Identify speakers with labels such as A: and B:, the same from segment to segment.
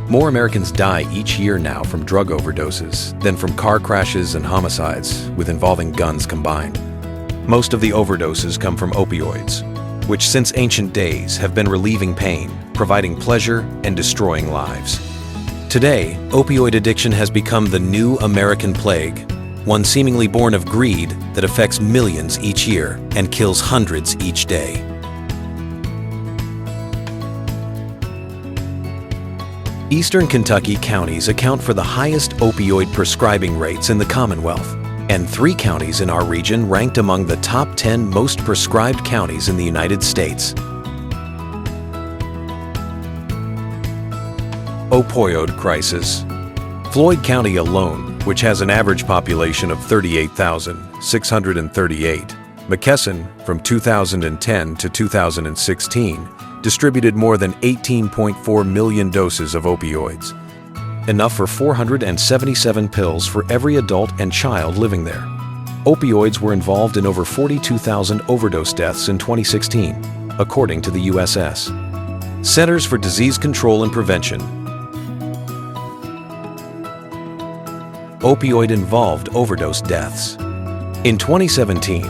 A: More Americans die each year now from drug overdoses than from car crashes and homicides, with involving guns combined. Most of the overdoses come from opioids, which since ancient days have been relieving pain, providing pleasure, and destroying lives. Today, opioid addiction has become the new American plague, one seemingly born of greed that affects millions each year and kills hundreds each day. Eastern Kentucky counties account for the highest opioid prescribing rates in the Commonwealth, and 3 counties in our region ranked among the top 10 most prescribed counties in the United States. Opioid crisis. Floyd County alone, which has an average population of 38,638, McKesson, from 2010 to 2016, distributed more than 18.4 million doses of opioids, enough for 477 pills for every adult and child living there. Opioids were involved in over 42,000 overdose deaths in 2016, according to the USS Centers for Disease Control and Prevention. Opioid-involved overdose deaths. In 2017,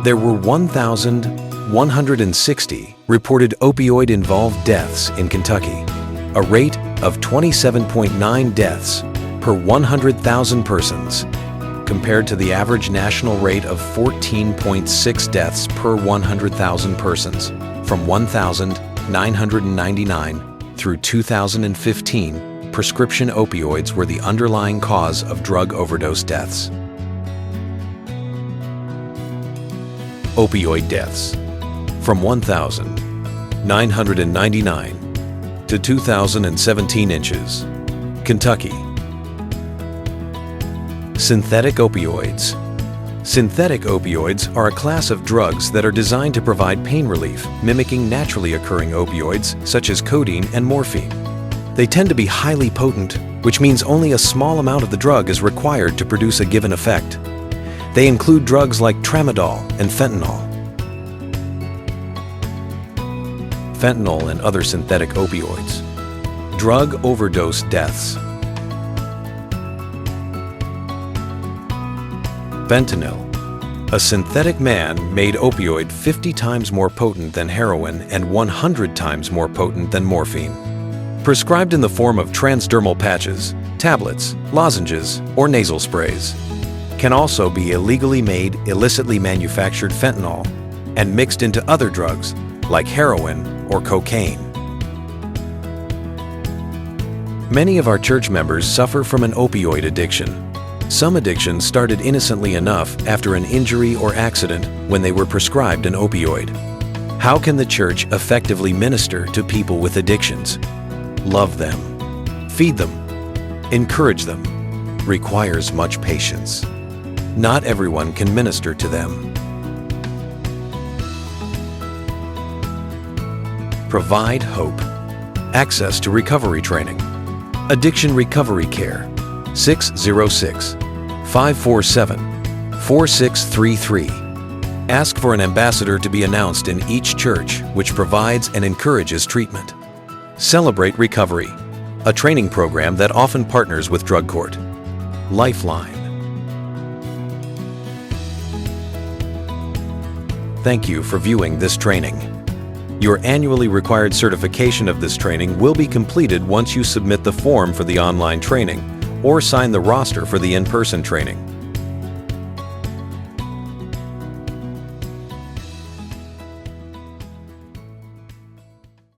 A: there were 1,160 reported opioid-involved deaths in Kentucky, a rate of 27.9 deaths per 100,000 persons, compared to the average national rate of 14.6 deaths per 100,000 persons from 1,999 through 2015. Prescription opioids were the underlying cause of drug overdose deaths. Opioid deaths. From 1,999 to 2,017 inches. Kentucky. Synthetic opioids. Synthetic opioids are a class of drugs that are designed to provide pain relief, mimicking naturally occurring opioids such as codeine and morphine. They tend to be highly potent, which means only a small amount of the drug is required to produce a given effect. They include drugs like tramadol and fentanyl. Fentanyl and other synthetic opioids. Drug overdose deaths. Fentanyl, a synthetic man-made opioid 50 times more potent than heroin and 100 times more potent than morphine. Prescribed in the form of transdermal patches, tablets, lozenges, or nasal sprays. Can also be illegally made, illicitly manufactured fentanyl and mixed into other drugs like heroin or cocaine. Many of our church members suffer from an opioid addiction. Some addictions started innocently enough after an injury or accident when they were prescribed an opioid. How can the church effectively minister to people with addictions? Love them, feed them, encourage them, requires much patience. Not everyone can minister to them. Provide hope. Access to recovery training. Addiction Recovery Care, 606-547-4633. Ask for an ambassador to be announced in each church which provides and encourages treatment. Celebrate Recovery, a training program that often partners with Drug Court. Lifeline. Thank you for viewing this training. Your annually required certification of this training will be completed once you submit the form for the online training or sign the roster for the in-person training.